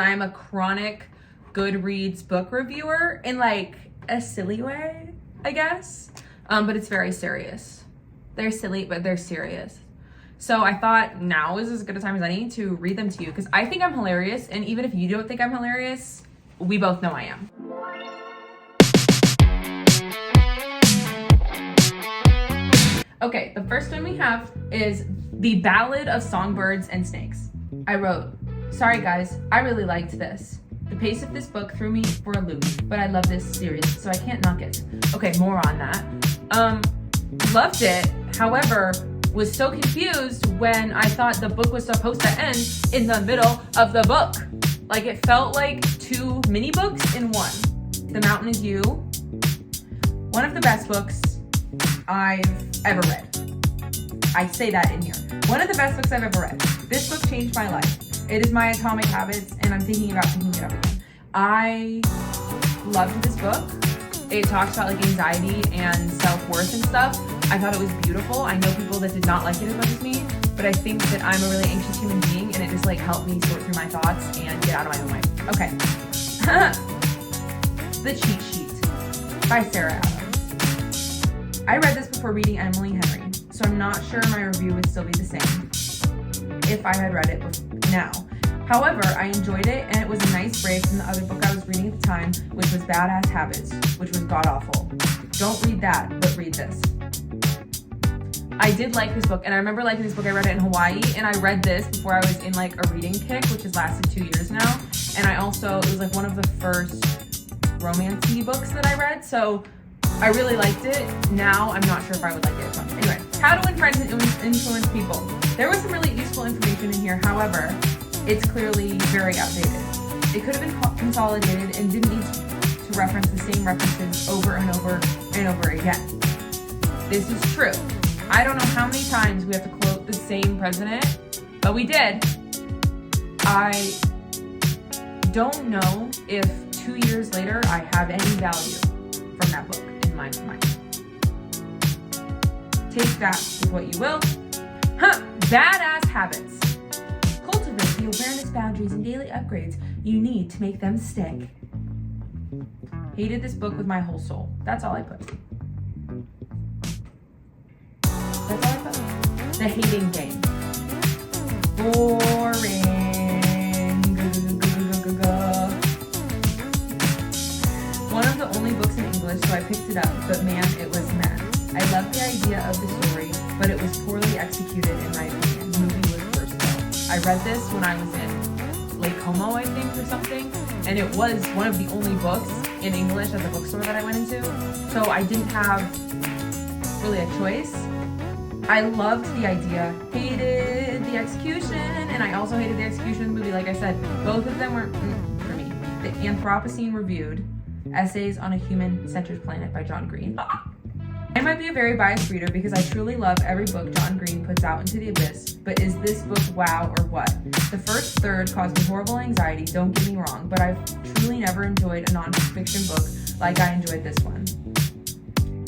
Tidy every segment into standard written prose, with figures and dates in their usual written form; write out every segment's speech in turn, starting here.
I'm a chronic Goodreads book reviewer in like a silly way, I guess. But it's very serious. They're silly, but they're serious. So I thought now is as good a time as any to read them to you because I think I'm hilarious. And even if you don't think I'm hilarious, we both know I am. Okay, the first one we have is The Ballad of Songbirds and Snakes. I wrote, sorry guys, I really liked this. The pace of this book threw me for a loop, but I love this series, so I can't knock it. Okay, more on that. Loved it, however, was so confused when I thought the book was supposed to end in the middle of the book. Like it felt like two mini books in one. The Mountain Is You, one of the best books I've ever read. I say that in here. One of the best books I've ever read. This book changed my life. It is my Atomic Habits, and I'm thinking about picking it up again. I loved this book. It talks about like anxiety and self-worth and stuff. I thought it was beautiful. I know people that did not like it as much as me, but I think that I'm a really anxious human being, and it just like helped me sort through my thoughts and get out of my own way. Okay. The Cheat Sheet by Sarah Adams. I read this before reading Emily Henry, so I'm not sure my review would still be the same if I had read it now. However, I enjoyed it, and it was a nice break from the other book I was reading at the time, which was Badass Habits, which was god-awful. Don't read that, but read this. I did like this book, and I remember liking this book. I read it in Hawaii, and I read this before I was in like a reading kick, which has lasted 2 years now. And I also, it was like one of the first romance-y books that I read, so I really liked it. Now, I'm not sure if I would like it as much. Anyway, How to Win Friends and Influence People. There was some really useful information in here, however, it's clearly very outdated. It could have been consolidated and didn't need to reference the same references over and over and over again. This is true. I don't know how many times we have to quote the same president, but we did. I don't know if 2 years later I have any value from that book in my mind. Take that with what you will. Badass Habits. Cultivate the awareness, boundaries, and daily upgrades you need to make them stick. Hated this book with my whole soul. That's all I put. That's all I put. The Hating Game. Boring. One of the only books in English, so I picked it up, but man, it was meh. I loved the idea of the story, but it was poorly executed in my opinion. The movie was worse though. I read this when I was in Lake Como, I think, or something, and it was one of the only books in English at the bookstore that I went into, so I didn't have really a choice. I loved the idea, hated the execution, and I also hated the execution of the movie. Like I said, both of them weren't for me. The Anthropocene Reviewed, Essays on a Human-Centered Planet by John Green. I might be a very biased reader because I truly love every book John Green puts out into the abyss, but is this book wow or what? The first third caused me horrible anxiety, don't get me wrong, but I've truly never enjoyed a non-fiction book like I enjoyed this one.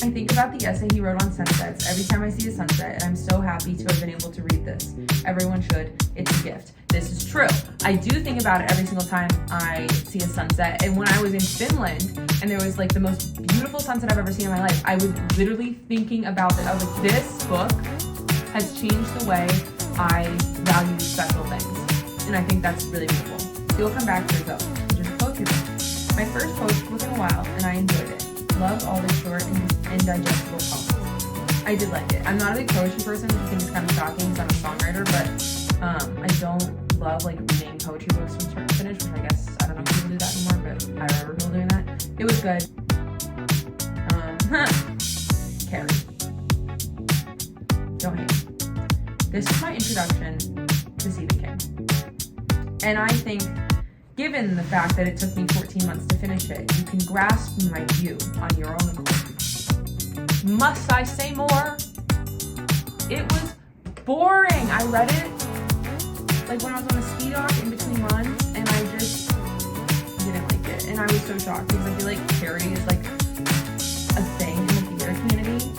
I think about the essay he wrote on sunsets every time I see a sunset, and I'm so happy to have been able to read this. Everyone should. It's a gift. This is true. I do think about it every single time I see a sunset, and when I was in Finland, and there was like the most beautiful sunset I've ever seen in my life, I was literally thinking about it. I was like, this book has changed the way I value special things, and I think that's really beautiful. You'll come back to it though, which is a poetry book. My first poetry book in a while, and I enjoyed it. Love all the short and digestible poems. I did like it. I'm not a big poetry person, which I think is kind of shocking because I'm a songwriter, but I don't love like reading poetry books from start to finish, which I guess, I don't know if people do that anymore, but I remember people doing that. It was good. Carrie. Don't hate. This is my introduction to Stephen King. And I think, given the fact that it took me 14 months to finish it, you can grasp my view on your own accord. Must I say more? It was boring. I read it like when I was on a ski dock in between runs, and I just didn't like it. And I was so shocked because I feel like Carrie is like a thing in the theater community,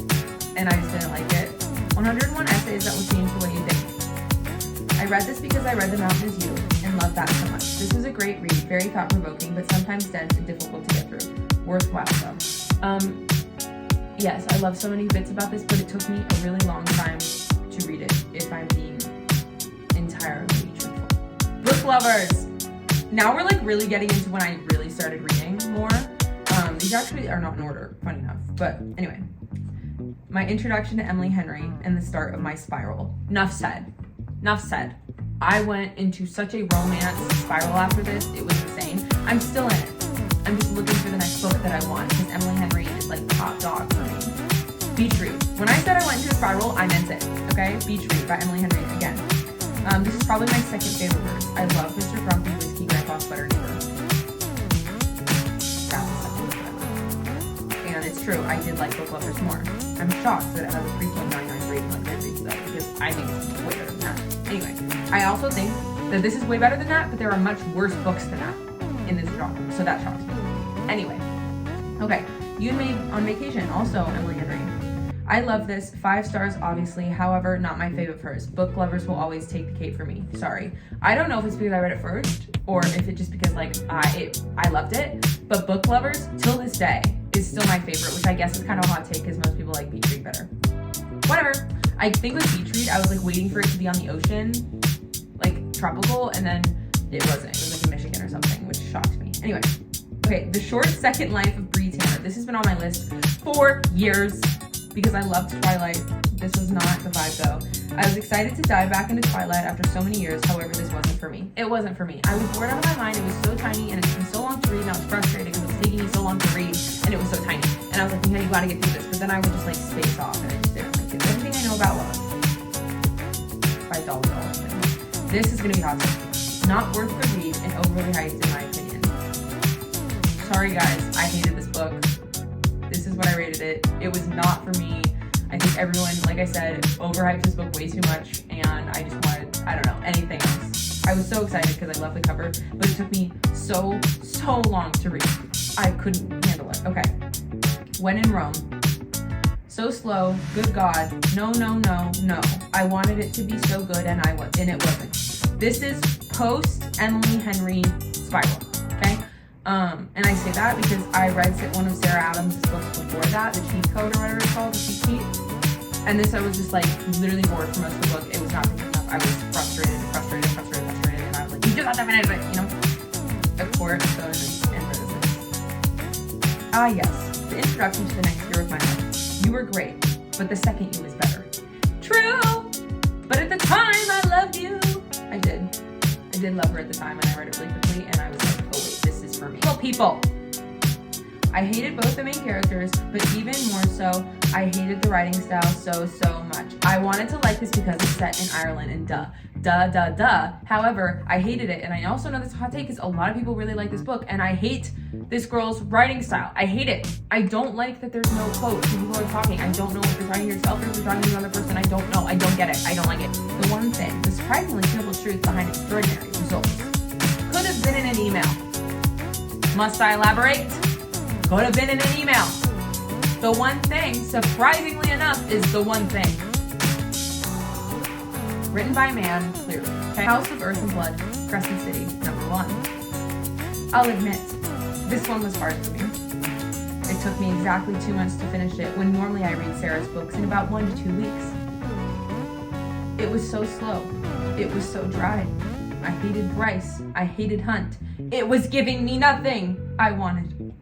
and I just didn't like it. 101 essays that will change the way you think. I read this because I read The Mountain Is You, and and love that so much. This was a great read, very thought-provoking, but sometimes dense and difficult to get through. Worthwhile though. Yes, I love so many bits about this, but it took me a really long time to read it, if I'm being entirely truthful. Book lovers! Now we're like really getting into when I really started reading more. These actually are not in order, funny enough. But anyway, my introduction to Emily Henry and the start of my spiral. Enough said. I went into such a romance spiral after this. It was insane. I'm still in it. I'm just looking for the next book that I want because Emily Henry is like top dog for me. Beach read. When I said I went into a spiral, I meant it. Okay? Beach read by Emily Henry again. This is probably my second favorite verse. I love Mr. Grumpy Whiskey Grandpa Sweater Neighbor. And it's true, I did like Book Lovers more. I'm shocked that it has a 3.99 rating on Goodreads though, because I think it's way better than that. Anyway, I also think that this is way better than that, but there are much worse books than that in this genre, so that shocks me. Anyway, okay, You and Me on Vacation, also Emily Henry. I love this. 5 stars, obviously. However, not my favorite of hers. Book lovers will always take the cake for me. Sorry. I don't know if it's because I read it first or if it's just because like I loved it. But Book Lovers, till this day, is still my favorite, which I guess is kind of a hot take because most people like Beach Read better. Whatever. I think with Beach Read, I was like waiting for it to be on the ocean, like tropical, and then it wasn't. It was like in Michigan or something, which shocked me. Anyway. Okay, The Short Second Life of Bree Tanner. This has been on my list for years because I loved Twilight. This was not the vibe though. I was excited to dive back into Twilight after so many years. However, this wasn't for me. It wasn't for me. I was bored out of my mind. It was so tiny and it took me so long to read and I was frustrated because it was taking me so long to read and it was so tiny. And I was like, you gotta get through this. But then I would just like space off and I just didn't like it. Everything I know about love. $5. This is gonna be hot. Not worth the read and overly hyped in my opinion. Sorry guys, I hated this book. This is what I rated it. It was not for me. I think everyone, like I said, overhyped this book way too much and I just wanted, I don't know, anything else. I was so excited because I love the cover, but it took me so long to read. I couldn't handle it. Okay. When in Rome. So slow, good God, no. I wanted it to be so good and it wasn't. This is post Emily Henry spiral, okay? And I say that because I read one of Sarah Adams' books before that, The Cheat Code or whatever it's called, The Cheat Sheet. And this I was just like literally bored for most of the book. It was not good enough. I was frustrated, and I was like, you just have to finish it, you know? A core episode and resistance. Ah yes, the introduction to the next year of my life. You were great, but the second you was better. True! But at the time I loved you. I did love her at the time and I read it really quickly and I was like, oh wait, this is for me. Well, people. I hated both the main characters, but even more so, I hated the writing style so much. I wanted to like this because it's set in Ireland and duh. However, I hated it, and I also know this is a hot take because a lot of people really like this book, and I hate this girl's writing style. I hate it. I don't like that there's no quotes when people are talking. I don't know if you're talking to yourself or if you're talking to another person. I don't know. I don't get it. I don't like it. The one thing, the surprisingly simple truth behind extraordinary results, could have been in an email. Must I elaborate? Could have been in an email. The one thing, surprisingly enough, is the one thing. Written by a man, clearly. Okay. House of Earth and Blood, Crescent City, #1. I'll admit, this one was hard for me. It took me exactly 2 months to finish it, when normally I read Sarah's books in about 1 to 2 weeks. It was so slow. It was so dry. I hated Bryce. I hated Hunt. It was giving me nothing I wanted. ...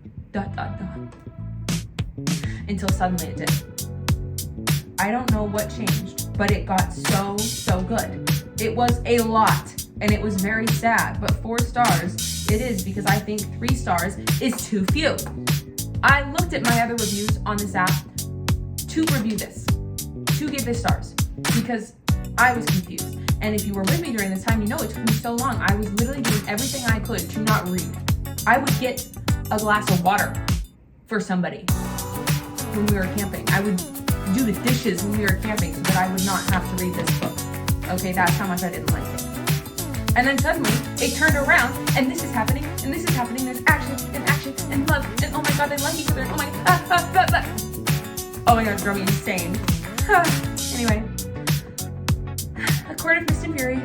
Until suddenly it did. I don't know what changed, but it got so good. It was a lot, and it was very sad, but 4 stars it is because I think 3 stars is too few. I looked at my other reviews on this app to review this, to give this stars, because I was confused. And if you were with me during this time, you know it took me so long. I was literally doing everything I could to not read. I would get a glass of water for somebody when we were camping. I would do the dishes when we were camping so that I would not have to read this book. Okay, that's how much I didn't like it. And then suddenly, it turned around, and this is happening, and this is happening, there's action, and love, and oh my god, they love each other, and oh my god, oh my god, it's drove me insane. Anyway. A Court of Mist and Fury.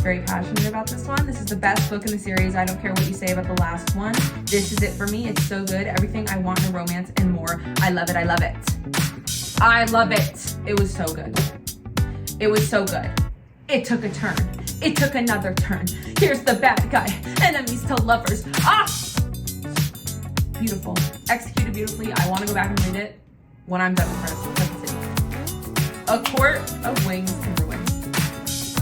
very passionate about this one. This is the best book in the series. I don't care what you say about the last one. This is it for me. It's so good. Everything I want in a romance and more. I love it. I love it. I love it. It was so good. It was so good. It took a turn. It took another turn. Here's the bad guy. Enemies to lovers. Ah! Beautiful. Executed beautifully. I want to go back and read it when I'm done with Crescent City. A Court of Wings and Ruin. This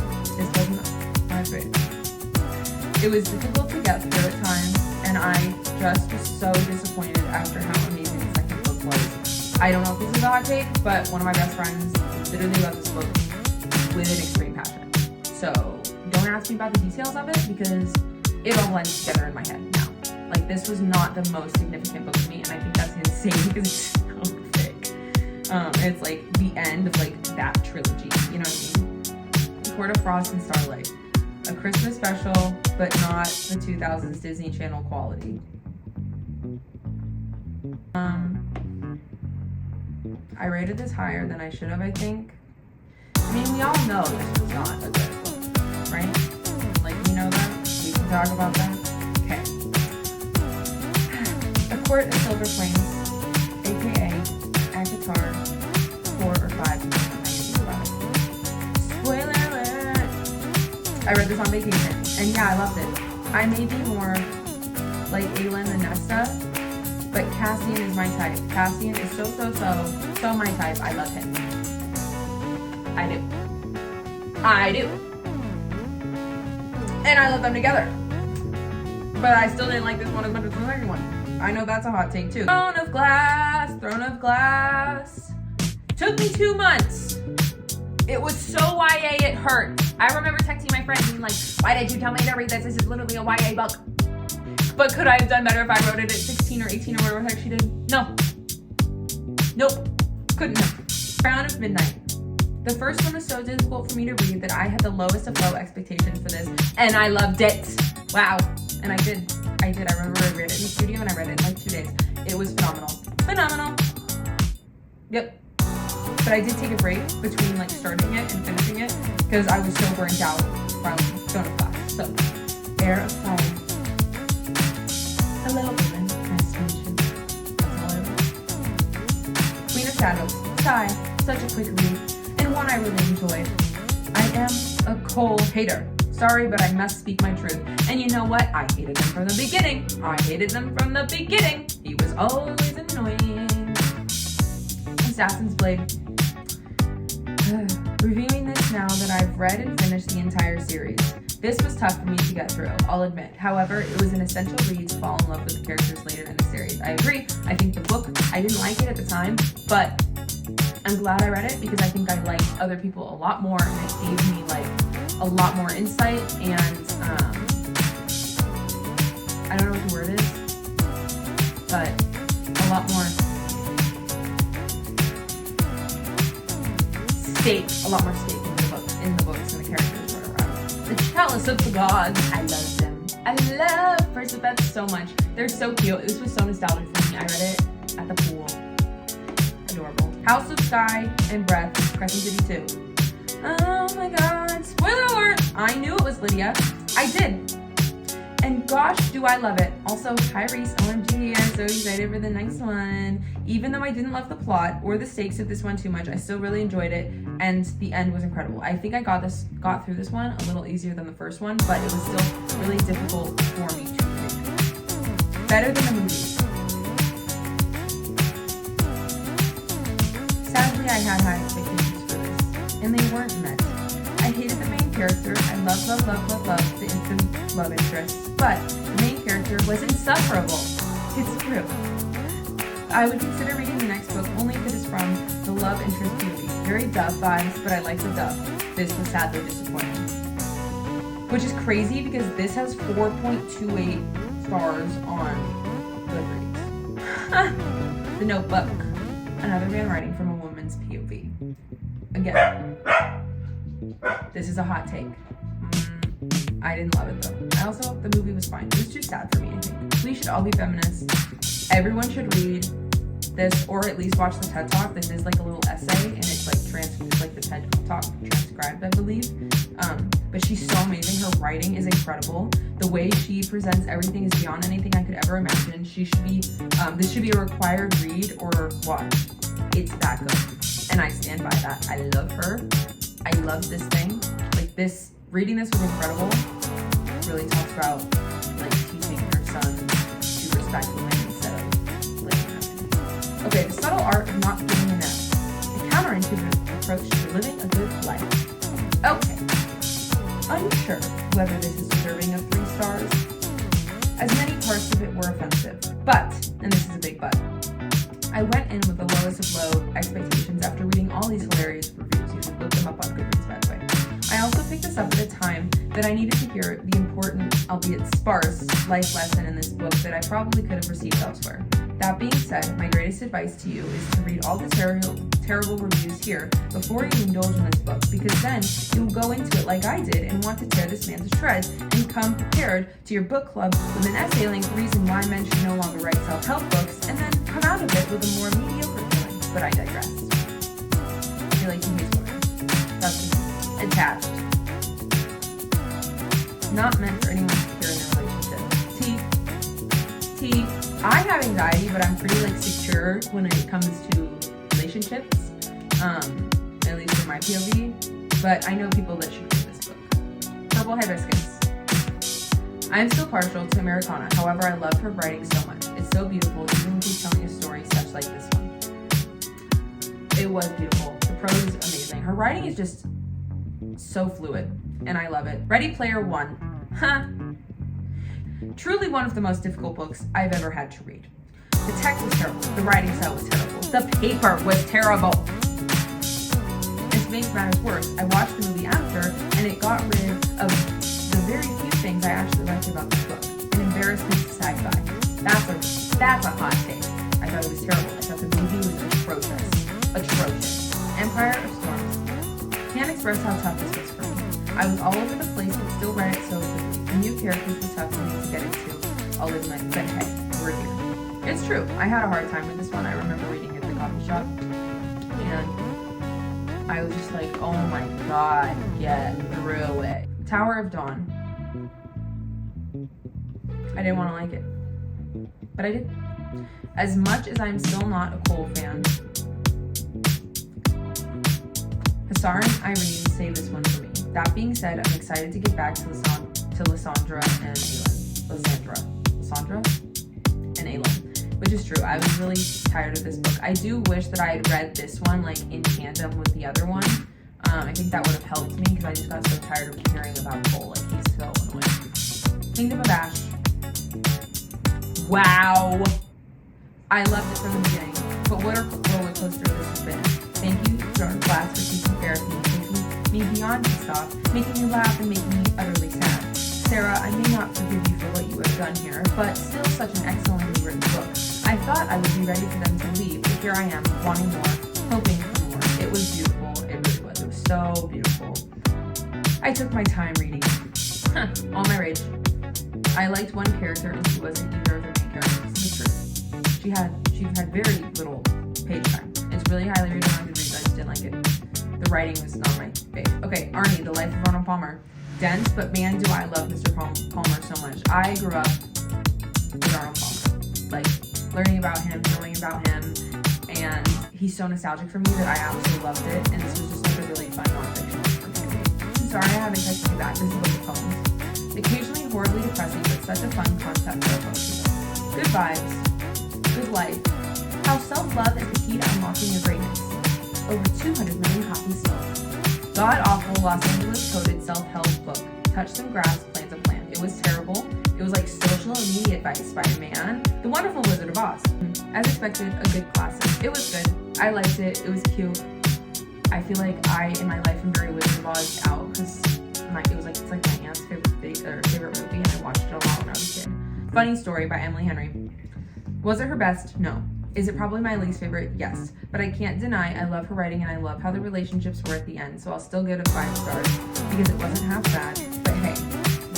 wasn't my favorite. It was difficult to get through at times, and I just was so disappointed after how amazing the second book was. I don't know if this is a hot take, but one of my best friends literally loved this book with an extreme passion. So don't ask me about the details of it because it all blends together in my head now. Like, this was not the most significant book to me, and I think that's insane because it's so thick. It's like the end of like that trilogy, you know what I mean? Court of Frost and Starlight. A Christmas special, but not the 2000s Disney Channel quality. I rated this higher than I should have, I think. I mean, we all know this was not a good book, right? Like, we know that. We can talk about that. Okay. A Court of Silver Flames, aka Akatar 4 or 5. Spoiler alert! I read this on vacation, and yeah, I loved it. I may be more like Aelin than Nesta, but Cassian is my type. Cassian is so my type. I love him. I do. And I love them together. But I still didn't like this one as much as the second one. I know that's a hot take too. Throne of Glass. Took me 2 months. It was so YA it hurt. I remember texting my friend being like, why did you tell me to read this? This is literally a YA book. But could I have done better if I wrote it at 16 or 18 or whatever the heck she did? No. Nope. Couldn't have. Crown of Midnight. The first one was so difficult for me to read that I had the lowest of low expectations for this, and I loved it. Wow. And I did. I remember I read it in the studio, and I read it in like 2 days. It was phenomenal. Yep. But I did take a break between like starting it and finishing it because I was so burnt out from Throne of Glass. So, Heir of Fire. Hello, women. Nice to meet you. That's all I wrote. Queen of Shadows. Sigh. Such a quick read. And one I really enjoyed. I am a Cole hater. Sorry, but I must speak my truth. And you know what? I hated them from the beginning. He was always annoying. Assassin's Blade. Reviewing this now that I've read and finished the entire series. This was tough for me to get through, I'll admit. However, it was an essential read to fall in love with the characters later in the series. I agree. I think the book, I didn't like it at the time, but I'm glad I read it because I think I liked other people a lot more, and it gave me like a lot more insight and I don't know what the word is, but a lot more stake in the books and the characters were around. The Chalice of the Gods. I love them. I love First Events so much. They're so cute. This was so nostalgic for me. I read it at the pool. Adorable. House of Sky and Breath. Crescent City 2. Oh my god. Spoiler alert! I knew it was Lydia. I did. And gosh, do I love it. Also, Tyrese, OMG, I'm so excited for the next one. Even though I didn't love the plot or the stakes of this one too much, I still really enjoyed it, and the end was incredible. I think I got through this one a little easier than the first one, but it was still really difficult for me to read. Better than the movies. Sadly, I had high expectations for this, and they weren't met. I hated the main character. I love the instant love interest, but the main character was insufferable. It's true. I would consider reading the next book only if it is from the love interest POV. Very Dove vibes, but I like the Dove. This was sadly disappointing. Which is crazy because this has 4.28 stars on goodreads. The Notebook. Another man writing from a woman's POV. Again, this is a hot take. I didn't love it though. The movie was fine. It was too sad for me, I think. We should all be feminists. Everyone should read this, or at least watch the TED Talk. This is like a little essay, and it's like the TED Talk transcribed, I believe. But she's so amazing. Her writing is incredible. The way she presents everything is beyond anything I could ever imagine. She should be, this should be a required read or watch. It's that good, and I stand by that. I love her. I love this thing. Like this, reading this was incredible. It really talks about like teaching your son to respect women instead of blaming them. Okay, the subtle art of not giving enough. A counterintuitive approach to living a good life. Okay. Unsure whether this is deserving of 3 stars, as many parts of it were offensive. But, and this is a big but, I went in with the lowest of low expectations after reading all these hilarious reviews. You should look them up on Goodreads, by the way. I also picked this up at a time that I needed to hear the important, albeit sparse, life lesson in this book that I probably could have received elsewhere. That being said, my greatest advice to you is to read all the terrible reviews here before you indulge in this book, because then you will go into it like I did and want to tear this man to shreds and come prepared to your book club with an essay-length reason why men should no longer write self-help books, and then come out of it with a more mediocre feeling. But I digress. I feel like he hates women. That's just attached. Not meant for anyone secure in a relationship. T. I have anxiety, but I'm pretty like secure when it comes to relationships, at least from my POV, but I know people that should read this book. Purple Hibiscus. I'm still partial to Americana, however I love her writing so much. It's so beautiful, even when she's telling a story such like this one. It was beautiful. The prose is amazing. Her writing is just so fluid, and I love it. Ready Player One. Truly one of the most difficult books I've ever had to read. The text was terrible. The writing style was terrible. The paper was terrible. And to make matters worse, I watched the movie after, and it got rid of the very few things I actually liked about this book. An embarrassment to sci-fi. That's a hot take. I thought it was terrible. I thought the movie was atrocious. Empire of Storms. Can't express how tough this was for me. I was all over the place, but still read it so quickly. The new characters were tough for me to get into. I'll admit, but hey, we're here. It's true. I had a hard time with this one. I remember reading it at the coffee shop, and I was just like, oh my god, get through it. Tower of Dawn. I didn't want to like it, but I did. As much as I'm still not a Cole fan, Hassar and Irene saved this one for me. That being said, I'm excited to get back to Lysandra and Aelin, which is true. I was really tired of this book. I do wish that I had read this one like in tandem with the other one. I think that would have helped me because I just got so tired of hearing about Cole. Like, he's so annoying. Kingdom of Ash. Wow. I loved it from the beginning, but what a roller coaster this has been. Thank you, Jordan Glass, for teaching therapy, taking me beyond pissed off, making me laugh, and making me utterly sad. Sarah, I may not forgive you for what you have done here, but still such an excellently written book. I thought I would be ready for them to leave, but here I am, wanting more, hoping for more. It was beautiful. It really was. It was so beautiful. I took my time reading it. All my rage. I liked one character, and she wasn't either of the main characters. It's true. She had very little page time. It's really highly rated on Goodreads. I just didn't like it. The writing was not my fave. Okay, Arnie, The Life of Ronald Palmer. Dense, but man, do I love Mr. Palmer so much. I grew up with Arnold Palmer, like learning about him, knowing about him, and he's so nostalgic for me that I absolutely loved it. And this was just like a really fun nonfiction for me to read. I'm sorry I haven't texted you back. This is a book of poems. Occasionally horribly depressing, but such a fun concept for a poetry. Good vibes, good life. How self-love is the key to unlocking your greatness. Over 200 million copies sold. God-awful Los Angeles coded self-help book. Touch some grass, plant a plant. It was terrible. It was like social media advice by a man. The Wonderful Wizard of Oz. As expected, a good classic. It was good. I liked it. It was cute. I feel like I, in my life, am very Wizard of Oz out because it's like my aunt's favorite movie, and I watched it a lot when I was a kid. Funny Story by Emily Henry. Was it her best? No. Is it probably my least favorite? Yes. But I can't deny I love her writing and I love how the relationships were at the end, so I'll still give it 5 stars because it wasn't half bad. But hey,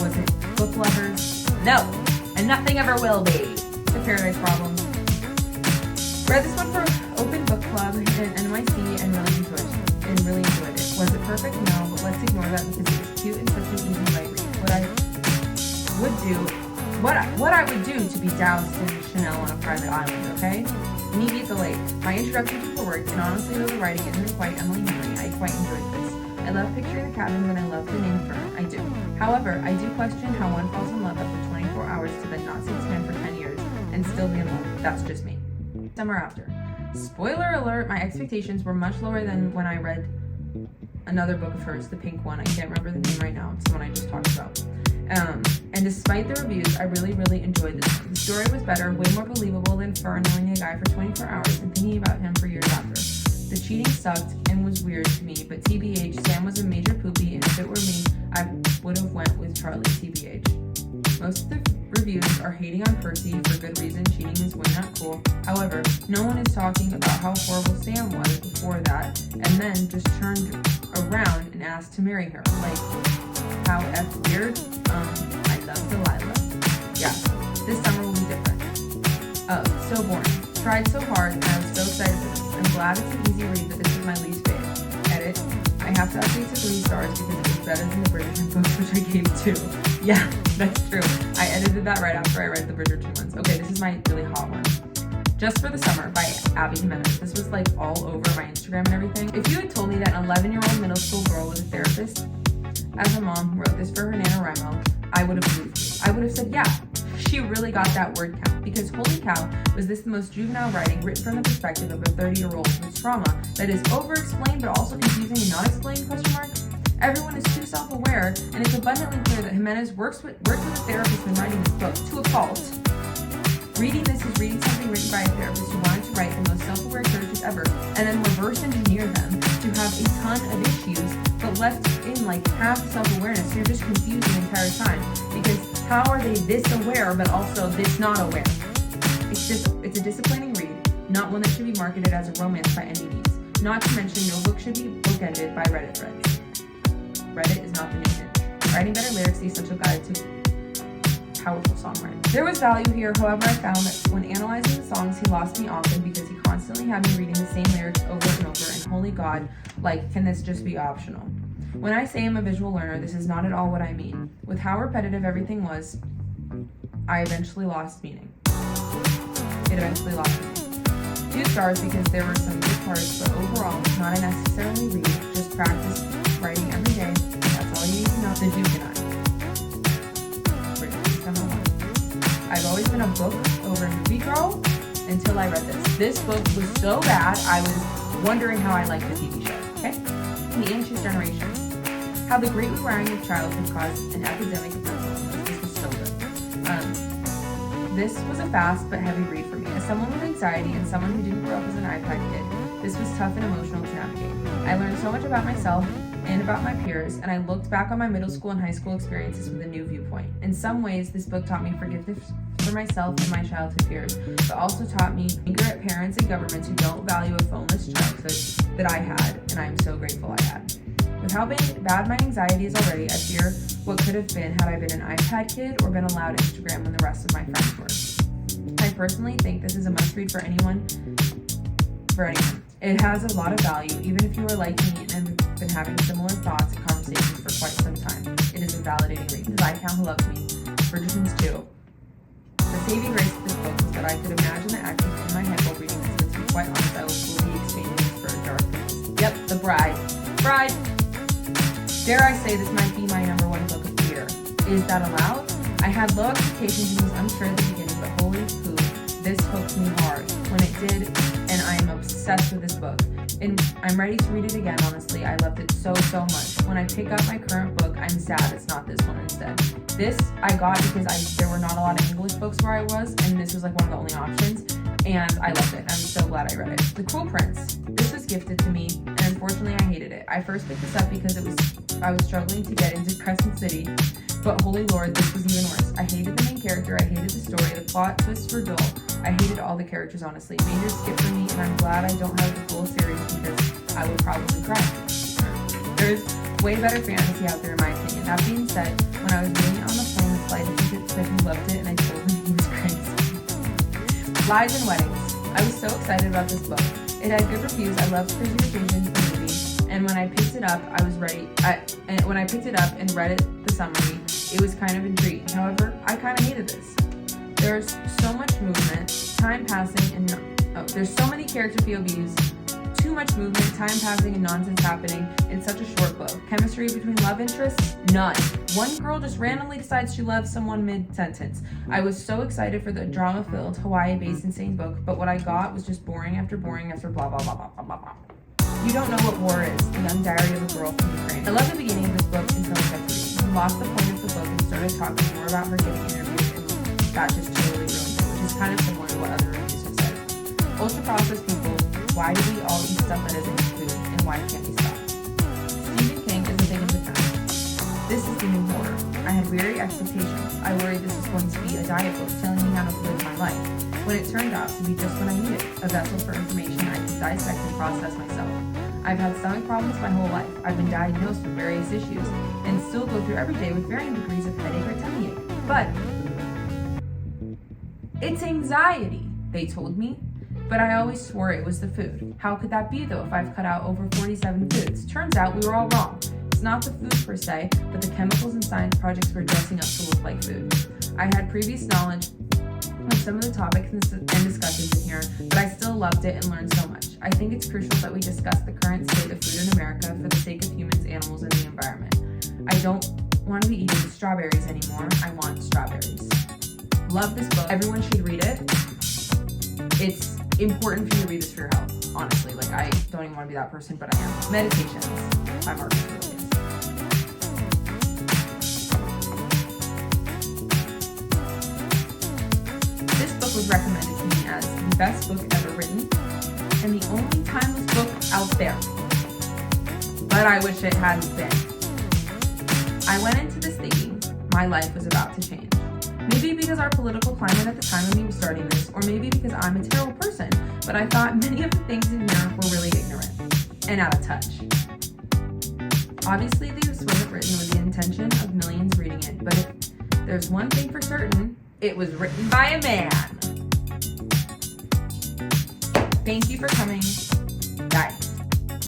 was it book lovers? No. And nothing ever will be. The Paradise Problem. Read this one for Open Book Club in NYC and really enjoyed it. Was it perfect? No, but let's ignore that because it was cute and such an easy light read. What I would do to be doused in Chanel on a private island, okay? Meet me at the lake. My introduction to her work, and honestly though the writing isn't quite Emily Henry, I quite enjoyed this. I love picturing the cabins and I love the name Fern. I do. However, I do question how one falls in love after 24 hours to then not see this man for 10 years and still be in love. That's just me. Summer after. Spoiler alert, my expectations were much lower than when I read another book of hers, the pink one. I can't remember the name right now. It's the one I just talked about. And despite the reviews, I really enjoyed this one. The story was better, way more believable than Fern knowing a guy for 24 hours and thinking about him for years after. The cheating sucked and was weird to me, but TBH, Sam was a major poopy, and if it were me, I would have went with Charlie, TBH. Most of the reviews are hating on Percy for good reason. Cheating is way not cool. However, no one is talking about how horrible Sam was before that, and then just turned around and asked to marry her. Like, how weird. I love Delilah. Yeah, this summer will be different. So boring. Tried so hard, and I was so excited for this. I'm glad it's an easy read, but this is my least favorite. Edit. I have to update to 3 stars because it was better than the Bridgerton books, which I gave 2. Yeah, that's true. I edited that right after I read the Bridgerton ones. Okay, this is my really hot one. Just for the Summer by Abby Jimenez. This was like all over my Instagram and everything. If you had told me that an 11-year-old middle school girl was a therapist as a mom wrote this for her NaNoWriMo, I would have believed you. I would have said, yeah, she really got that word count. Because holy cow, was this the most juvenile writing written from the perspective of a 30-year-old whose trauma that is over-explained but also confusing and not explained, ? Everyone is too self-aware, and it's abundantly clear that Jimenez worked with a therapist when writing this book, to a fault. Reading this is reading something written by a therapist who wanted to write the most self-aware characters ever, and then reverse engineer them to have a ton of issues, but left in like half self-awareness, so you're just confused the entire time. Because how are they this aware, but also this not aware? It's a disappointing read, not one that should be marketed as a romance by any means. Not to mention, no book should be bookended by Reddit threads. Reddit is not the new hinge. Writing better lyrics is essential guide to powerful songwriting. There was value here, however, I found that when analyzing the songs, he lost me often because he constantly had me reading the same lyrics over and over, and holy God, like, can this just be optional? When I say I'm a visual learner, this is not at all what I mean. With how repetitive everything was, I eventually lost meaning. It eventually lost meaning. 2 stars because there were some good parts, but overall, not a necessarily read, just practice writing every day. That's all you need to know. The Duke and I. I've always been a book over movie girl until I read this. This book was so bad, I was wondering how I liked the TV show, okay? The Anxious Generation. How the great rewiring of childhood caused an epidemic of mental illness. This was so good. This was a fast but heavy read for me. As someone with anxiety and someone who didn't grow up as an iPad kid, this was tough and emotional to navigate. I learned so much about myself and about my peers, and I looked back on my middle school and high school experiences with a new viewpoint. In some ways, this book taught me forgiveness for myself and my childhood fears, but also taught me anger at parents and governments who don't value a phoneless childhood that I had, and I am so grateful I had. With how bad my anxiety is already, I fear what could have been had I been an iPad kid or been allowed Instagram when the rest of my friends were. I personally think this is a must-read for anyone. It has a lot of value, even if you are like me and have been having similar thoughts and conversations for quite some time. It is a validating read. Because I Count Who Loves Me, Bridgerton's 2. The saving grace of this book was that I could imagine the actors in my head while reading this, but to be quite honest, I will fully be exchanging this for a dark place. Yep, The Bride. Bride! Dare I say this might be my number 1 book of the year. Is that allowed? I had low expectations and was unsure at the beginning, but holy poo, this hooked me hard when it did, and I am obsessed with this book. And I'm ready to read it again, honestly. I loved it so much. When I pick up my current book, I'm sad it's not this one instead. This I got because there were not a lot of English books where I was, and this was like one of the only options, and I loved it. I'm so glad I read it. The Cruel Prince. This was gifted to me, and unfortunately I hated it. I first picked this up because I was struggling to get into Crescent City, but holy lord, this was even worse. I hated the main character, I hated the story, the plot twists were dull. I hated all the characters, honestly. Major skip for me, and I'm glad I don't have the full series because I would probably cry. There's way better fantasy out there in my opinion. That being said, when I was reading it on the plane, the flight attendant said he loved it, and I told him he was crazy. Lies and Weddings. I was so excited about this book. It had good reviews. I loved Crazy Rich Asians, the movie, and when I picked it up, when I picked it up and read the summary, it was kind of intriguing. However, I kind of hated this. There's so much movement, time passing, and there's so many character POVs, too much movement, time passing, and nonsense happening in such a short book. Chemistry between love interests? None. One girl just randomly decides she loves someone mid-sentence. I was so excited for the drama-filled, Hawaii-based insane book, but what I got was just boring after blah, blah, blah, blah, blah, blah, blah. You Don't Know What War Is, The Young Diary of a Girl from Ukraine. I loved the beginning of this book until I kept reading. I lost the point of the book and started talking more about her getting interviewed, and that just totally ruined it, which is kind of similar to what other reviews have said. Ultra-processed people, why do we all eat stuff that isn't food, and why can't we stop? Stephen King is a thing of the time. This is the new horror. I had weary expectations. I worried this was going to be a diet book telling me how to live my life, when it turned out to be just what I needed, a vessel for information I could dissect and process myself. I've had stomach problems my whole life. I've been diagnosed with various issues, and still go through every day with varying degrees of headache or tummy ache. But it's anxiety, they told me. But I always swore it was the food. How could that be though if I've cut out over 47 foods? Turns out we were all wrong. It's not the food per se, but the chemicals and science projects were dressing up to look like food. I had previous knowledge of some of the topics and discussions in here, but I still loved it and learned so much. I think it's crucial that we discuss the current state of food in America for the sake of humans, animals, and the environment. I don't want to be eating strawberries anymore. I want strawberries. Love this book. Everyone should read it. It's important for you to read this for your health, honestly. Like, I don't even want to be that person, but I am. Meditations by Marcus Aurelius. This book was recommended to me as the best book ever written and the only timeless book out there. But I wish it hadn't been. I went into this thinking my life was about to change. Maybe because our political climate at the time of me was starting this, or maybe because I'm a terrible person, but I thought many of the things in here were really ignorant and out of touch. Obviously, this wasn't written with the intention of millions reading it, but if there's one thing for certain, it was written by a man. Thank you for coming. Bye.